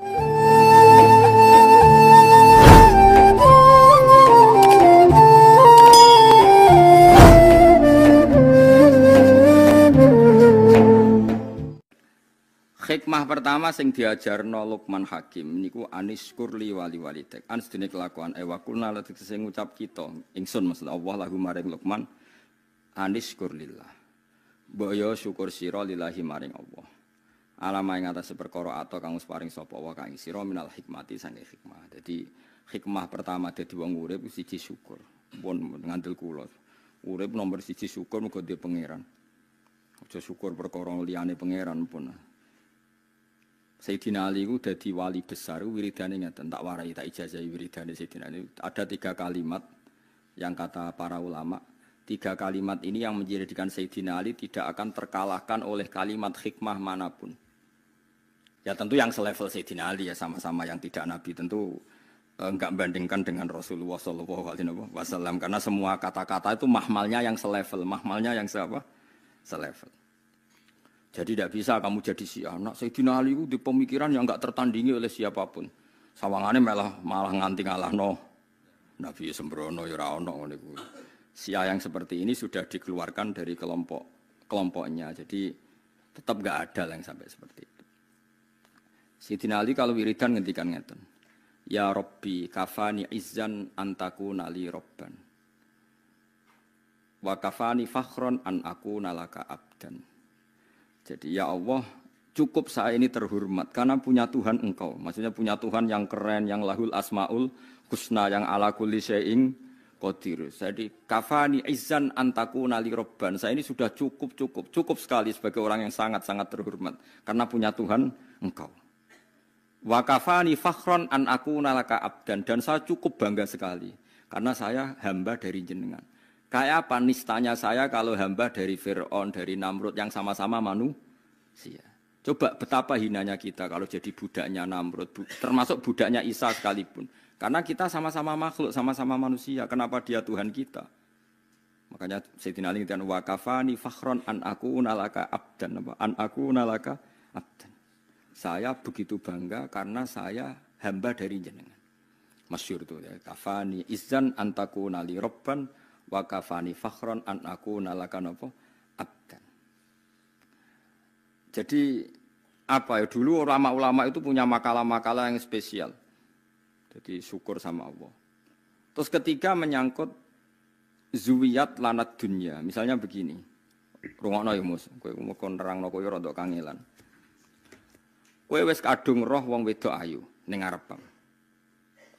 Hikmah pertama sing diajarno Luqman Hakim niku anis kurli wali walitek. Ans dene kelakuan wa kulna lan sing ngucap kita ingsun maksud Allah lahu maring Luqman anis kurlillah. Mbaya syukur sira lillahi maring Allah. Alama ing atase perkara ato kang wis paring sapa wa kang sira minal hikmati sange hikmah. Jadi hikmah pertama dadi wong urip siji syukur. Pun ngandel kula. Urip nomor siji syukur muga dhewe pangeran. Aja syukur perkara liyane pangeran pun. Sayyidina Ali itu dadi wali besar, wiridane ngeten, tak warai, tak ijazahi wiridane Sayyidina Ali. Ada 3 kalimat yang kata para ulama, 3 kalimat ini yang menjadikan Sayyidina Ali tidak akan terkalahkan oleh kalimat hikmah manapun. Ya tentu yang selevel Sayyidina Ali ya sama-sama yang tidak Nabi, tentu enggak bandingkan dengan Rasulullah SAW karena semua kata-kata itu mahmalnya yang selevel, mahmalnya yang selevel. Jadi tidak bisa kamu jadi Syiah. Nak Sayyidina Ali itu di pemikiran yang enggak tertandingi oleh siapapun. Sawangannya malah nganti ngalahno Nabi sembrono ya ora ono ngene kuwi. Syiah yang seperti ini sudah dikeluarkan dari kelompoknya. Jadi tetap enggak ada yang sampai seperti itu. Sayyidina Ali kalau wiridan ngendikan ngeten. Ya Rabbi kafani izzan antakuna li robban. Wa kafani fakhron an akuna laka abdan. Jadi ya Allah, cukup saya ini terhormat karena punya Tuhan Engkau. Maksudnya punya Tuhan yang keren, yang lahul asmaul husna, yang ala kulli syai'in qadir. Jadi kafani izzan antakuna li robban. Saya ini sudah cukup sekali sebagai orang yang sangat-sangat terhormat karena punya Tuhan Engkau. Wa kafani fakhron an akuna laka abdan, dan saya cukup bangga sekali karena saya hamba dari jenengan. Kayak apa nistanya saya kalau hamba dari Fir'aun, dari Namrud yang sama-sama manusia. Coba betapa hinanya kita kalau jadi budaknya Namrud, termasuk budaknya Isa sekalipun. Karena kita sama-sama makhluk, sama-sama manusia. Kenapa dia Tuhan kita? Makanya Sayyidina Ali dan wa kafani fakhron an akuna laka abdan. An akuna laka abdan. Saya begitu bangga karena saya hamba dari jenengan. Masyhur itu ya. Kafani izzan antakuna li robban wa kafani fakhron an akuna laka abdan. Jadi apa ya, dulu ulama-ulama itu punya makalah-makalah yang spesial. Jadi syukur sama Allah. Terus ketiga menyangkut zuwiyat lanat dunya. Misalnya begini. Rungokno ya Mus, kowe kon nerangno kowe rada kangelan. Kowe wis kadung roh wong wedok ayu ning ngarepmu.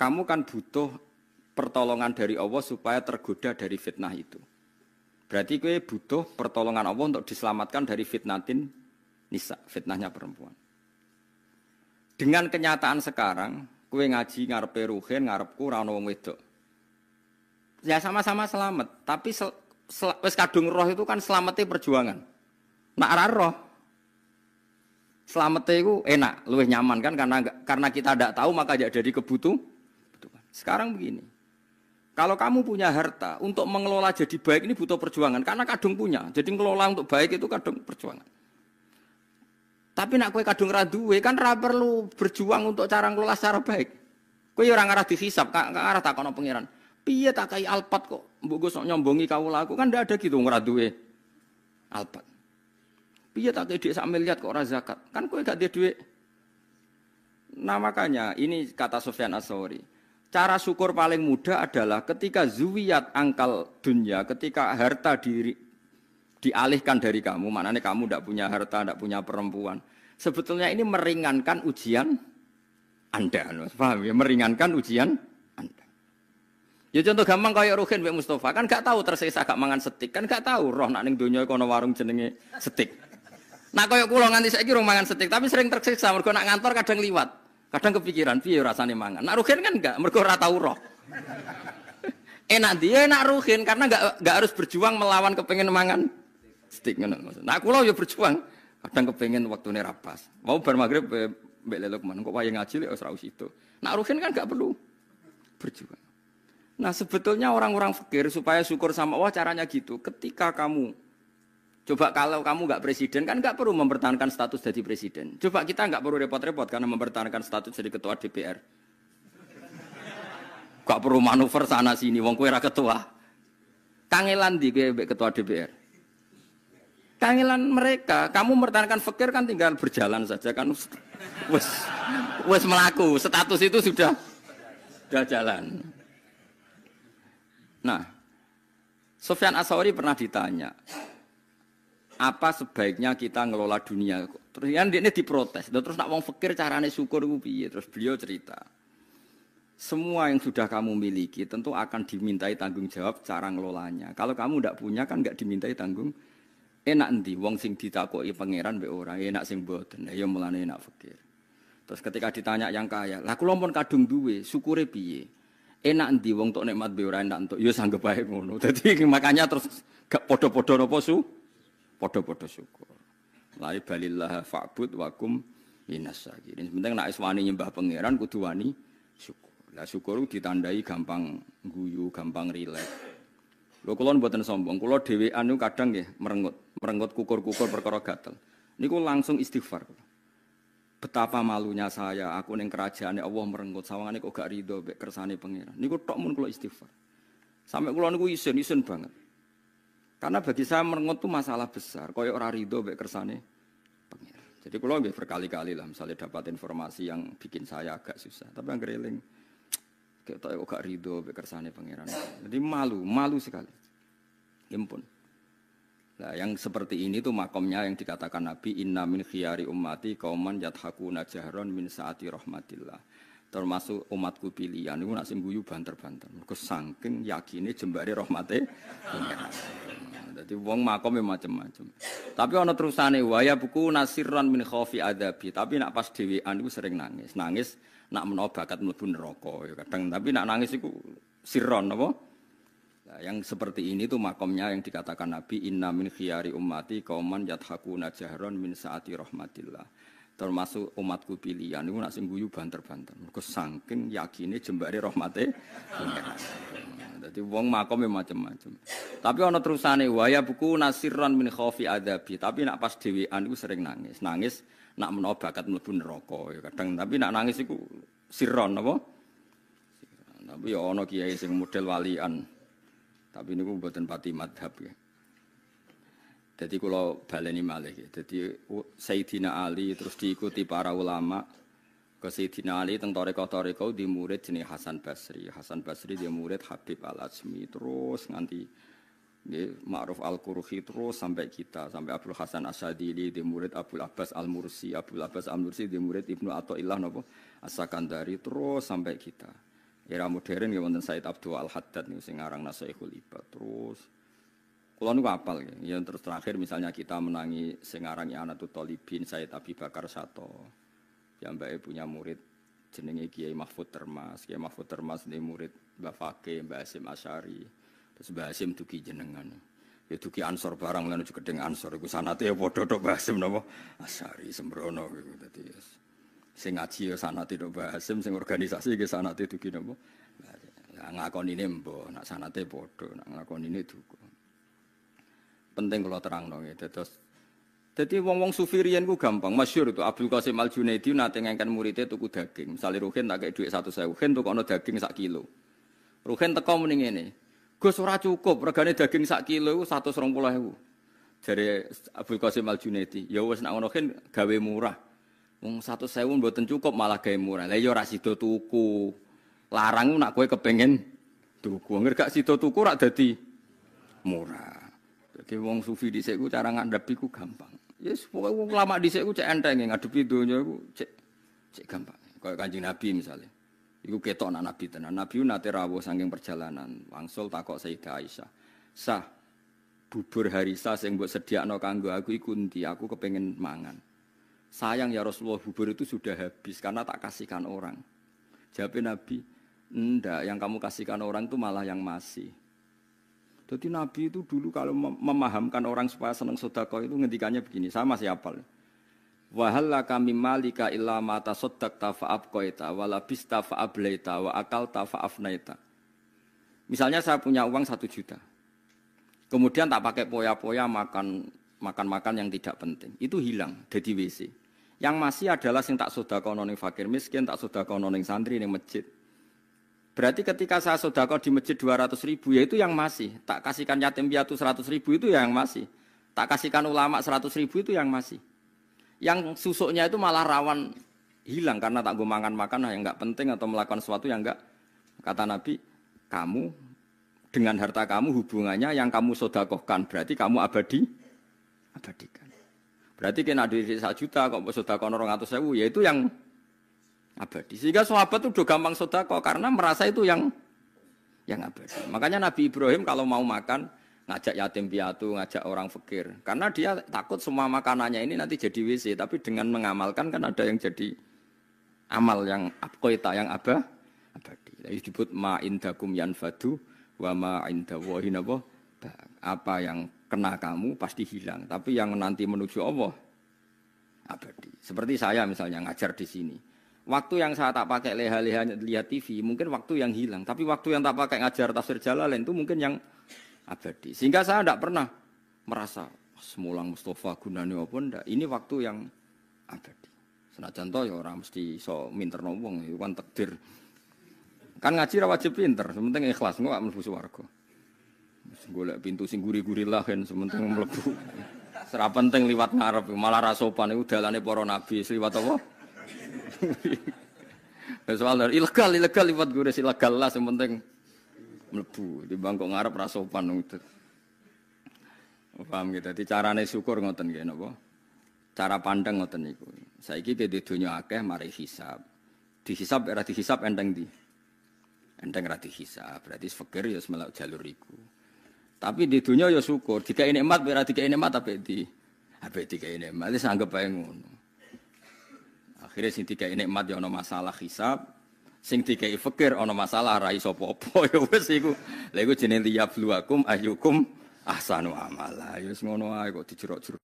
Kamu kan butuh pertolongan dari Allah supaya tergoda dari fitnah itu. Berarti kowe butuh pertolongan Allah untuk diselamatkan dari fitnatin nisa, fitnahnya perempuan. Dengan kenyataan sekarang, kowe ngaji ngarepe ruhin, ngarepku ora ono wong wedok. Ya sama-sama selamat, tapi wis kadung roh itu kan selamatnya perjuangan. Nak ora roh selamatnya itu enak, luwih nyaman kan karena kita tidak tahu maka jadi kebutuhan. Sekarang begini. Kalau kamu punya harta, untuk mengelola jadi baik ini butuh perjuangan. Karena kadung punya, jadi mengelola untuk baik itu kadung perjuangan. Tapi nak kue kadung raduwe, kan perlu berjuang untuk cara ngelola secara baik. Kue orang arah dihisap, kan arah tak kono pengiran. Piye tak kai alpat kok, mbok gosok nyombongi kaula aku kan ndak ada gitu ngeraduwe alpat. Piye tak kai dhuwit 1 miliar kok ora zakat, kan kue gak ada duit. Nah makanya ini kata Sufyan Ats-Tsauri. Cara syukur paling mudah adalah ketika zuwiyat angkal dunya, ketika harta dialihkan dari kamu, maknanya kamu tidak punya harta, tidak punya perempuan. Sebetulnya ini meringankan ujian Anda, paham ya? Meringankan ujian Anda. Ya contoh gampang kayak Ruhin Mbak Mustafa, kan gak tahu tersisa gak mangan setik, kan gak tahu roh nak ning donya kono warung jenenge setik. Nah kayak kula nganti saiki rong mangan setik, tapi sering tersiksa mergo nak ngantor kadang liwat. Kadang kepikiran, piye rasane mangan. Nak Ruhin kan enggak, mergo ora tau roh. Enak dia, enak Ruhin karena enggak harus berjuang melawan kepengen mangan stik ngono maksud. Nah kula yo berjuang, kadang kepengen waktune ra pas. Mau bar magrib mbek Lukman, kok wayahe ngaji lek ora usah itu. Nak Ruhin kan enggak perlu berjuang. Nah sebetulnya orang-orang fakir supaya syukur sama Allah caranya gitu. Ketika kamu Coba kalau kamu nggak presiden kan nggak perlu mempertahankan status jadi presiden. Coba kita nggak perlu repot-repot karena mempertahankan status jadi ketua DPR. Gak perlu manuver sana sini, wong kowe ra ketua. Kangelan di ketua DPR. Kangelan mereka, kamu mempertahankan fakir kan tinggal berjalan saja kan wes melaku, status itu sudah jalan. Nah, Sufyan Ats-Tsauri pernah ditanya, apa sebaiknya kita ngelola dunia? Terus kan dia diprotes, terus nak wong fakir carane syukur ku piye? Terus beliau cerita, semua yang sudah kamu miliki tentu akan dimintai tanggung jawab cara ngelolanya. Kalau kamu tidak punya kan nggak dimintai tanggung. Enak endi wong sing ditakoki pangeran mbek ora, enak sing mboten. Ya mulane enak fakir. Terus ketika ditanya yang kaya, lah kula pun kadung duwe, syukure piye? Enak endi wong tok nikmat mbek ora enak entuk, ya sanggep bae ngono. Dadi makanya terus gak padha-padha napa padha-padha syukur. La balillah fa'bud wa kum minasyakirin. Penting nek wis wani nyembah pangeran kudu wani syukur. Lah syukur ditandai gampang guyu, gampang rileks. Lho kula mboten sombong, kula dhewean niku kadang nggih merengut kukur-kukur perkara gatel. Niku langsung istighfar. Betapa malunya saya, aku ning kerajaane Allah merengut sawangane kok gak rido mek kersane pangeran. Niku tok mun kula istighfar. Sampai kula niku isin banget. Karena bagi saya merengut itu masalah besar, kaya ora rido mek kersane pangeran. Jadi kula nggih berkali-kali lah misalnya dapat informasi yang bikin saya agak susah, tapi anggere eling kok gak rido mek kersane pangeran. Jadi malu sekali. Impun. Nah, yang seperti ini tuh makomnya yang dikatakan Nabi inna min khiyari ummati qauman yadhakuna jahron min saati rahmatillah. Termasuk umatku pilihan niku nak sing guyu banter-banter. Mergo saking yakine jembare rahmate pangeran. Dadi wong makome macam-macam. Tapi ana terusane waya buku nasirran min khaufi adabi. Tapi nak pas dhewean iku sering nangis. Nangis nak menawa bakat mlebu neraka ya kadang. Tapi nak nangis iku sirron apa? Nah, yang seperti ini tuh makomnya yang dikatakan Nabi inna min khiyari ummati qauman yadhakuna jahron min saati rahmatillah. Termasuk umatku pilihan niku nak sing guyu banter-banter. Mergo saking yakine jembare rahmate pangeran. Dadi wong makome macam-macam. Tapi ana terusane waya buku nasirran min khaufi adabi. Tapi nak pas dhewean iku sering nangis. Nangis nak menawa bakat mlebu neraka ya kadang. Tapi nak nangis iku sirron apa? Tapi ya ana kiai sing model walian. Tapi niku mboten pati madhab ya. Jadi kalau baleni malih ya. Jadi Sayyidina Ali terus diikuti para ulama. Ke Sayyidina Ali teng tarekah-tarekah di murid jenenge Hasan Basri. Hasan Basri dia murid Habib Al-Azmi terus nganti nggih Ma'ruf Al-Qurhi terus sampai kita sampai Abdul Hasan Asyadili di murid Abdul Abbas Al-Mursi. Abdul Abbas Al-Mursi di murid Ibnu Athaillah napa As-Sakandari terus sampai kita. Era modern ya wonten Said Abdul Al-Haddad niku sing aran Nasaihul Ibad terus kula niku apal ya. Terus terakhir misalnya kita menangi sing aran Anatut Thalibin Said Abi Bakar Sato. Yang mbake punya murid jenenge Kiai Mahfud Termas. Kiai Mahfud Termas ini murid Mbah Fakih, Mbah Hasyim Asy'ari. Terus Mbah Hasyim dugi jenengan. Ya dugi Ansor barang lan juga gedeng Ansor iku sanate ya padha tok Mbah Hasyim napa Asy'ari sembrono iku dadi sing ngaji ya sanate tok Mbah Hasyim, sing organisasi ge sanate dugi napa. Lah ngakonine mbah, nak sanate padha, nak ngakonine duka. Penting kula terangno nggih. Dadi wong-wong sufi riyen ku gampang, masyhur itu Abdul Qasim Al-Junaidi nate ngengken muridé tuku daging. Misale Ruhin tak kei dhuwit 100.000, Ruhin tukokno daging sak kilo. Ruhin teko muni ngene, "Gus ora cukup, regane daging sak kilo iku 120.000." Jare Abdul Qasim Al-Junaidi, "Ya wis nak ngono Ruhin gawe murah." Wong 100.000 mboten cukup malah gawe murah. Lah ya ora sida tuku. Larang nak kowe kepengin tuku. Angger gak sida tuku rak dadi murah. Dadi wong sufi dhisik ku cara ngandhapi ku gampang. Yes, pokoke wong ulama dhisik ku cek enteng ngadepi donya iku cek gampang. Kaya Kanjeng Nabi misalnya. Iku ketok anak Nabi tenan. Nabi nate rawuh saking perjalanan, wangsul takok Sayyidah Aisyah. "Sah, bubur harisa sing mbok sediakno kanggo aku iku endi? Aku kepengin mangan." "Sayang ya Rasulullah, bubur itu sudah habis karena tak kasihkan orang." Jawab Nabi, "Enggak, yang kamu kasihkan orang itu malah yang masih." Jadi Nabi itu dulu kalau memahamkan orang supaya senang sedekah itu ngendikannya begini, saya masih hafal. "Wa hallaka mim malika illa ma tasaddaqta fa abqaita wa labista fa ablaita wa akalta fa afnaita." Misalnya saya punya uang 1 juta. Kemudian tak pakai poya-poya makan makan-makan yang tidak penting. Itu hilang dari WC. Yang masih adalah sing tak sedekahno ning fakir miskin, tak sedekahno ning santri ning masjid. Berarti ketika saya sedekah di masjid 200.000 ya itu yang masih. Tak kasihkan yatim piatu 100.000 itu yang masih. Tak kasihkan ulama 100.000 itu yang masih. Yang susuknya itu malah rawan hilang karena tak gue makan yang enggak penting atau melakukan sesuatu yang enggak. Kata Nabi, kamu dengan harta kamu hubungannya yang kamu sedekahkan berarti kamu abadikan. Berarti kena duit 1 juta kok sedekah 200.000 ya itu yang abadi. Sehingga sahabat itu udah gampang sedekah karena merasa itu yang abadi. Makanya Nabi Ibrahim kalau mau makan ngajak yatim piatu, ngajak orang fakir. Karena dia takut semua makanannya ini nanti jadi WC, tapi dengan mengamalkan kan ada yang jadi amal yang abqaita yang abadi. Disebut ma indakum yanfadu wa ma indallahi napa apa yang kena kamu pasti hilang, tapi yang nanti menuju Allah abadi. Seperti saya misalnya ngajar di sini. Waktu yang saya tak pakai leha-leha lihat TV, mungkin waktu yang hilang, tapi waktu yang tak pakai ngajar tafsir Jalalain itu mungkin yang abadi. Sehingga saya tidak pernah merasa semulang Mustafa gunane apa ndak. Ini waktu yang abadi. Senajan to ya ora mesti iso minterno wong, itu kan takdir. Kan ngaji ra wajib pinter, sementing ikhlas engko gak mlebu swarga. Wis golek pintu sing guri-guri lah kan sementing mlebu. Ora penting liwat ngarep, malah ra sopan iku dalane para nabi, liwat apa? Soal ilegal liwat guri ilegal lah sementing mlebu. Timbang kok ngarep ra sopan ngoten. Paham gitu. Dadi carane syukur ngoten nggih napa? Cara pandang ngoten niku. Saiki ke donya akeh mari hisab. Dihisab ora dihisab enteng ndi? Enteng ra dihisab, berarti fakir ya melok jalur iku. Tapi di dunia ya syukur, dikai nikmat ora dikai nikmat apik dikai nikmat, wis anggap bae ngono. Akhire sing dikai nikmat ya ana masalah hisab, sing dikai fakir ana masalah ra iso apa-apa ya wis iku. Lha iku jenenge liyabluwakum ayyukum ahsanu amala. Ya wis ngono ae kok dijerok-jerok.